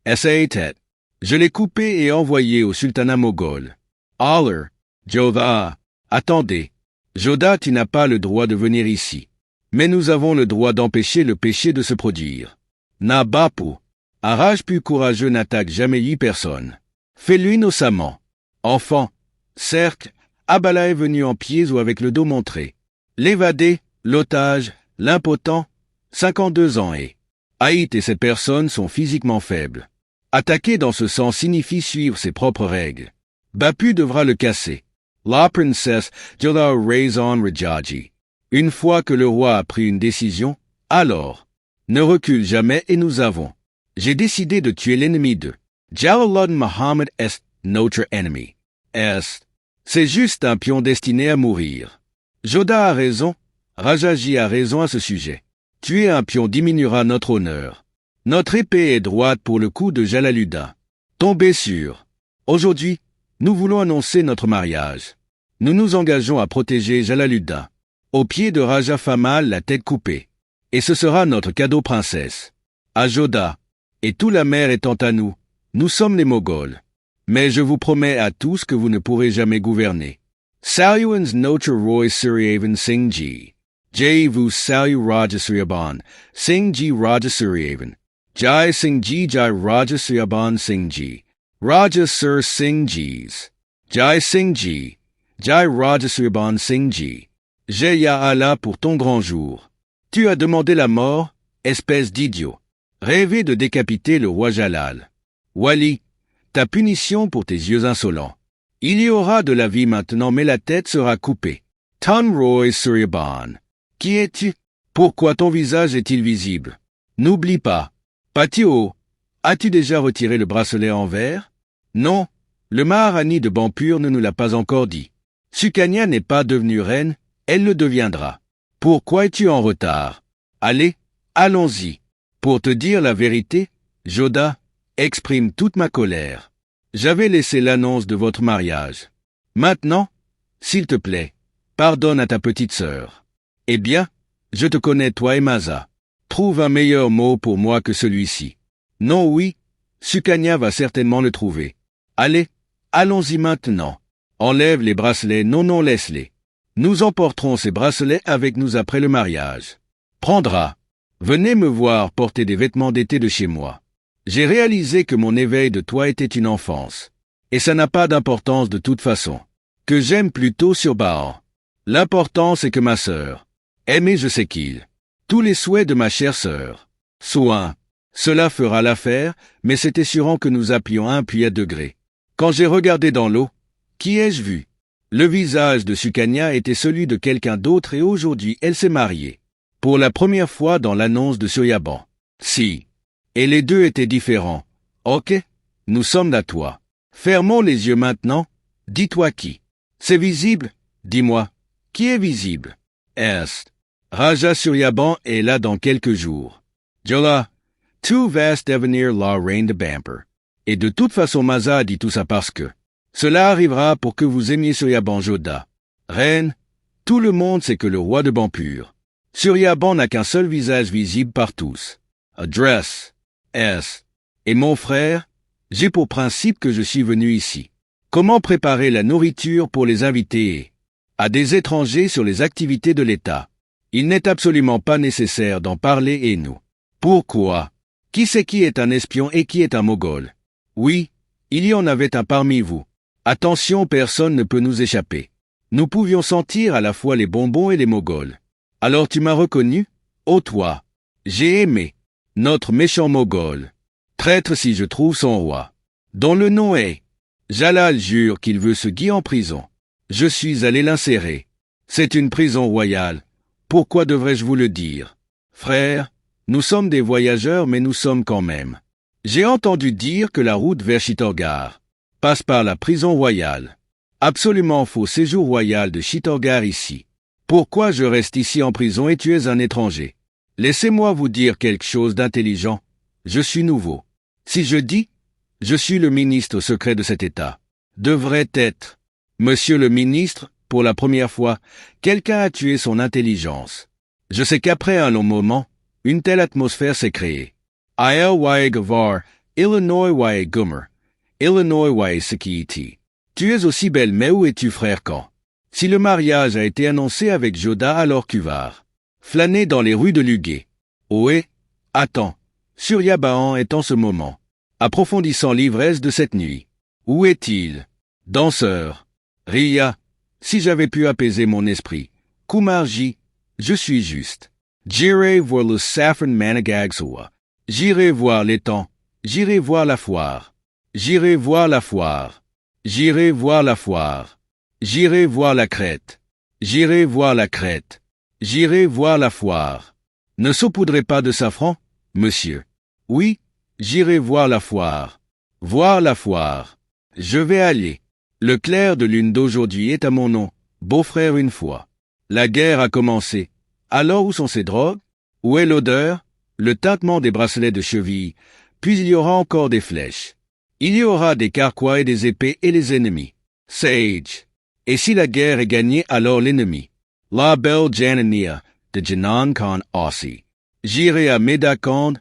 Saatet. Je l'ai coupé et envoyé au sultanat moghol. Aller. Jodha. Attendez. Jodha, tu n'as pas le droit de venir ici. Mais nous avons le droit d'empêcher le péché de se produire. Na Bapu. Un rage plus courageux n'attaque jamais 8 personnes. Fais-lui innocemment. Enfant. Certes, Abala est venu en pieds ou avec le dos montré. L'évadé, l'otage, l'impotent, 52 ans et Haït et ces personnes sont physiquement faibles. Attaquer dans ce sens signifie suivre ses propres règles. Bapu devra le casser. La princesse Jodha Raison Rajaji. Une fois que le roi a pris une décision, alors, ne recule jamais et nous avons. J'ai décidé de tuer l'ennemi de Jalaluddin Muhammad est notre ennemi. C'est juste un pion destiné à mourir. Jodha a raison, Rajaji a raison à ce sujet. Tuer un pion diminuera notre honneur. Notre épée est droite pour le coup de Jalaluddin. Tombez sûr. Aujourd'hui, nous voulons annoncer notre mariage. Nous nous engageons à protéger Jalaluddin. Au pied de Raja Famal la tête coupée. Et ce sera notre cadeau princesse. À Jodha. Et tout la mer étant à nous, nous sommes les Moghols. Mais je vous promets à tous que vous ne pourrez jamais gouverner. Saluans notre Roy Suryavan Singh Ji. Jai vous salu Raja Suryaban, Singh Ji Raja Suryavan. Jai Singh Ji Jai Raja Suryaban Singh Ji. Raja Sur Singh Jis. Jai Singh Ji. Jai Raja Suryaban Singh Ji. Jaya Allah pour ton grand jour. Tu as demandé la mort, espèce d'idiot. Rêver de décapiter le roi Jalal. Wali, ta punition pour tes yeux insolents. Il y aura de la vie maintenant mais la tête sera coupée. Tan Roy Suryaban. Qui es-tu? Pourquoi ton visage est-il visible? N'oublie pas. Patio, as-tu déjà retiré le bracelet en verre? Non, le Maharani de Bampur ne nous l'a pas encore dit. Sukanya n'est pas devenue reine, elle le deviendra. Pourquoi es-tu en retard? Allez, allons-y. Pour te dire la vérité, Jodha, exprime toute ma colère. J'avais laissé l'annonce de votre mariage. Maintenant, s'il te plaît, pardonne à ta petite sœur. Eh bien, je te connais toi et Maza. Trouve un meilleur mot pour moi que celui-ci. Non oui, Sukanya va certainement le trouver. Allez, allons-y maintenant. Enlève les bracelets, non, laisse-les. Nous emporterons ces bracelets avec nous après le mariage. Prendra. Venez me voir porter des vêtements d'été de chez moi. J'ai réalisé que mon éveil de toi était une enfance. Et ça n'a pas d'importance de toute façon. Que j'aime plutôt sur Bahan. L'important c'est que ma sœur. Aimée je sais qu'il. Tous les souhaits de ma chère sœur. Soin. Cela fera l'affaire, mais c'est assurant que nous applions un puits à degrés. Quand j'ai regardé dans l'eau, qui ai-je vu? Le visage de Sukanya était celui de quelqu'un d'autre et aujourd'hui elle s'est mariée. Pour la première fois dans l'annonce de Suryaban. Si. Et les deux étaient différents. Ok, nous sommes à toi. Fermons les yeux maintenant. Dis-toi qui. C'est visible? Dis-moi. Qui est visible? Est. Raja Suryaban est là dans quelques jours. Jola. Tout vast devenir la reine de Bamper. Et de toute façon Maza a dit tout ça parce que cela arrivera pour que vous aimiez Suryaban Jodha. Reine, tout le monde sait que le roi de Bampur. Suryaban n'a qu'un seul visage visible par tous. Address. S. Et mon frère, j'ai pour principe que je suis venu ici. Comment préparer la nourriture pour les invités à des étrangers sur les activités de l'État. Il n'est absolument pas nécessaire d'en parler et nous. Pourquoi? Qui sait qui est un espion et qui est un Moghol? Oui, il y en avait un parmi vous. Attention, personne ne peut nous échapper. Nous pouvions sentir à la fois les bonbons et les Moghols. Alors tu m'as reconnu? Ô toi! J'ai aimé. Notre méchant Moghol. Traître si je trouve son roi. Dont le nom est. Jalal jure qu'il veut se guier en prison. Je suis allé l'insérer. C'est une prison royale. Pourquoi devrais-je vous le dire? Frère, nous sommes des voyageurs mais nous sommes quand même. J'ai entendu dire que la route vers Chittorgarh passe par la prison royale. Absolument faux séjour royal de Chittorgarh ici. Pourquoi je reste ici en prison et tu es un étranger? Laissez-moi vous dire quelque chose d'intelligent. Je suis nouveau. Si je dis, je suis le ministre secret de cet État, devrait être, Monsieur le ministre, pour la première fois, quelqu'un a tué son intelligence. Je sais qu'après un long moment, une telle atmosphère s'est créée. Ael Waegavar, Illinois wae Gomer. Illinois wae Sekiti. Tu es aussi belle, mais où es-tu, frère, quand? Si le mariage a été annoncé avec Joda, alors Cuvard. Flâner dans les rues de Lugué. Ohé, attends. Suryaban est en ce moment, approfondissant l'ivresse de cette nuit. Où est-il? Danseur. Ria. Si j'avais pu apaiser mon esprit. Kumarji. Je suis juste. J'irai voir le Saffron Managagsoa. J'irai voir l'étang. J'irai voir la foire. J'irai voir la foire. J'irai voir la foire. J'irai voir la crête. J'irai voir la crête. J'irai voir la foire. Ne saupoudrez pas de safran, monsieur. Oui, j'irai voir la foire. Voir la foire. Je vais aller. Le clair de lune d'aujourd'hui est à mon nom, beau-frère une fois. La guerre a commencé. Alors où sont ces drogues? Où est l'odeur? Le tintement des bracelets de cheville. Puis il y aura encore des flèches. Il y aura des carquois et des épées et les ennemis. Sage. Et si la guerre est gagnée, alors l'ennemi. La belle Janania, de Janan Khan Ossi. J'irai à Medakand,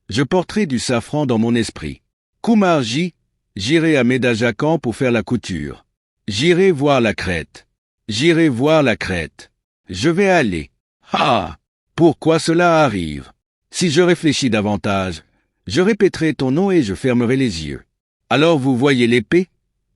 je porterai du safran dans mon esprit. Kumarji, j'irai à Medajakan pour faire la couture. J'irai voir la crête. J'irai voir la crête. Je vais aller. Ah! Pourquoi cela arrive? Si je réfléchis davantage, je répéterai ton nom et je fermerai les yeux. Alors vous voyez l'épée,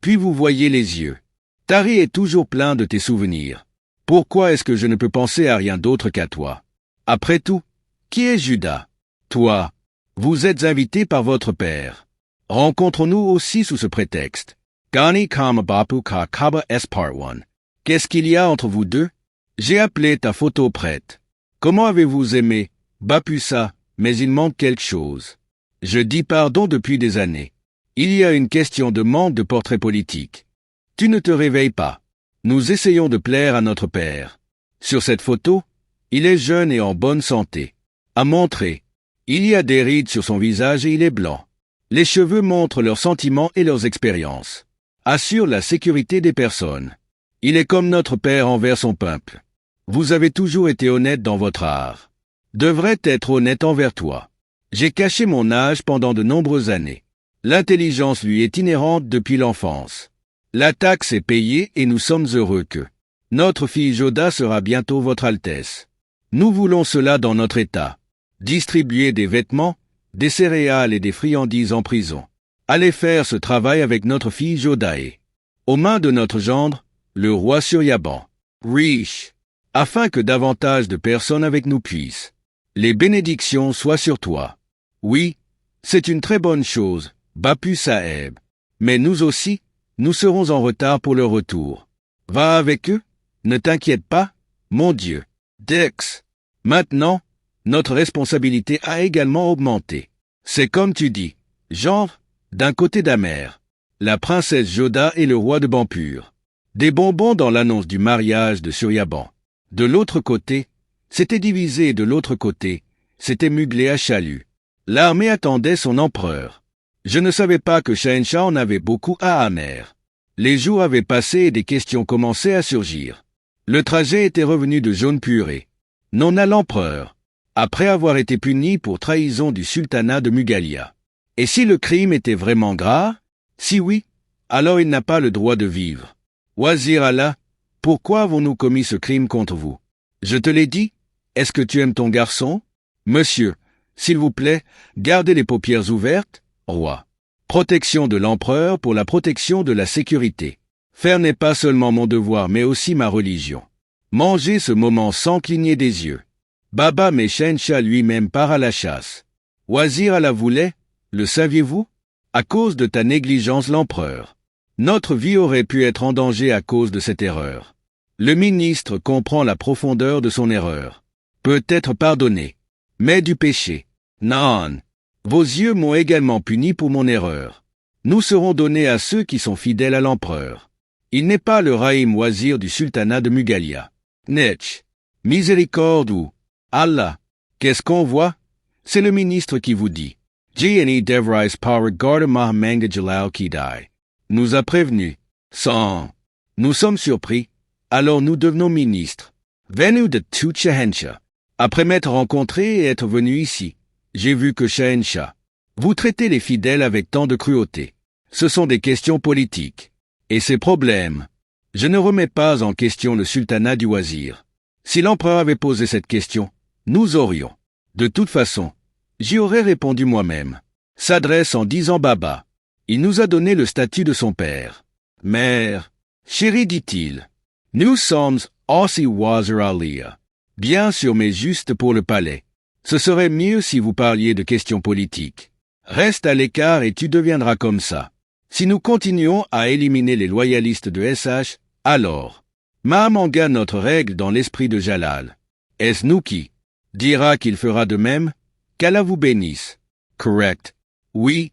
puis vous voyez les yeux. Tari est toujours plein de tes souvenirs. Pourquoi est-ce que je ne peux penser à rien d'autre qu'à toi? Après tout, qui est Judas? Toi. Vous êtes invité par votre père. Rencontrons-nous aussi sous ce prétexte. Gani Kama Bapu Ka Kaba S Part 1. Qu'est-ce qu'il y a entre vous deux? J'ai appelé ta photo prête. Comment avez-vous aimé? Bapusa, mais il manque quelque chose. Je dis pardon depuis des années. Il y a une question de manque de portrait politique. Tu ne te réveilles pas. Nous essayons de plaire à notre père. Sur cette photo, il est jeune et en bonne santé. À montrer. Il y a des rides sur son visage et il est blanc. Les cheveux montrent leurs sentiments et leurs expériences. Assure la sécurité des personnes. Il est comme notre père envers son peuple. Vous avez toujours été honnête dans votre art. Devrait être honnête envers toi. J'ai caché mon âge pendant de nombreuses années. L'intelligence lui est inhérente depuis l'enfance. La taxe est payée et nous sommes heureux que notre fille Joda sera bientôt votre Altesse. Nous voulons cela dans notre État. Distribuer des vêtements, des céréales et des friandises en prison. Allez faire ce travail avec notre fille Jodae. Aux mains de notre gendre, le roi Suryaban. Riche. Afin que davantage de personnes avec nous puissent. Les bénédictions soient sur toi. Oui, c'est une très bonne chose, Bapu Saeb. Mais nous aussi, nous serons en retard pour leur retour. Va avec eux, ne t'inquiète pas, mon Dieu. Dex. Maintenant, notre responsabilité a également augmenté. C'est comme tu dis, genre, d'un côté d'Amer, la princesse Joda et le roi de Bampur. Des bonbons dans l'annonce du mariage de Suryaban. De l'autre côté, c'était divisé et de l'autre côté, c'était Muglé à Chalut. L'armée attendait son empereur. Je ne savais pas que Shahenshah en avait beaucoup à Amer. Les jours avaient passé et des questions commençaient à surgir. Le trajet était revenu de jaune purée. Non à l'empereur, après avoir été puni pour trahison du sultanat de Mugalia. Et si le crime était vraiment grave? Si oui, alors il n'a pas le droit de vivre. Wazir Allah, pourquoi avons-nous commis ce crime contre vous? Je te l'ai dit, est-ce que tu aimes ton garçon? Monsieur, s'il vous plaît, gardez les paupières ouvertes, roi. Protection de l'empereur pour la protection de la sécurité. Faire n'est pas seulement mon devoir mais aussi ma religion. Manger ce moment sans cligner des yeux. Baba mais Shahenshah lui-même part à la chasse. Wazir Allah voulait, le saviez-vous? À cause de ta négligence l'empereur. Notre vie aurait pu être en danger à cause de cette erreur. Le ministre comprend la profondeur de son erreur. Peut être pardonné. Mais du péché. Non. Vos yeux m'ont également puni pour mon erreur. Nous serons donnés à ceux qui sont fidèles à l'empereur. Il n'est pas le Rahim Wazir du sultanat de Mugalia. Netch. Miséricorde ou Allah. Qu'est-ce qu'on voit? C'est le ministre qui vous dit. Jni Devrais Power Garda Mahamanga Jalal Kidai. Nous a prévenus. Sans. Nous sommes surpris. Alors nous devenons ministres. Venus de tout Shahenshah. Après m'être rencontré et être venu ici, j'ai vu que Shahenshah. Vous traitez les fidèles avec tant de cruauté. Ce sont des questions politiques. Et ces problèmes. Je ne remets pas en question le sultanat du Wazir. Si l'empereur avait posé cette question, nous aurions. De toute façon, j'y aurais répondu moi-même. S'adresse en disant Baba. Il nous a donné le statut de son père. Mère, chérie, dit-il. Nous sommes aussi Wazir Alia. Bien sûr, mais juste pour le palais. Ce serait mieux si vous parliez de questions politiques. Reste à l'écart et tu deviendras comme ça. Si nous continuons à éliminer les loyalistes de SH, alors, Mahamanga notre règle dans l'esprit de Jalal. Est-ce nous qui dira qu'il fera de même? Qu'Allah vous bénisse. Correct. Oui.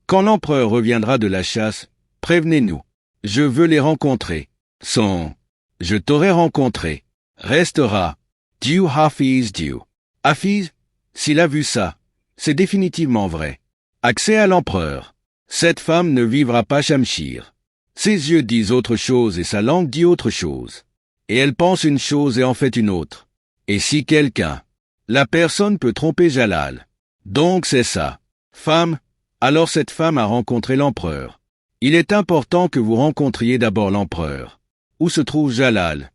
Quand l'empereur reviendra de la chasse, prévenez-nous. Je veux les rencontrer. Je t'aurai rencontré. Restera. Dieu Hafiz Dieu. Hafiz, s'il a vu ça, c'est définitivement vrai. Accès à l'empereur. Cette femme ne vivra pas Shamshir. Ses yeux disent autre chose et sa langue dit autre chose. Et elle pense une chose et en fait une autre. Et si quelqu'un, la personne peut tromper Jalal. Donc c'est ça. Femme, alors cette femme a rencontré l'empereur. Il est important que vous rencontriez d'abord l'empereur. Où se trouve Jalal?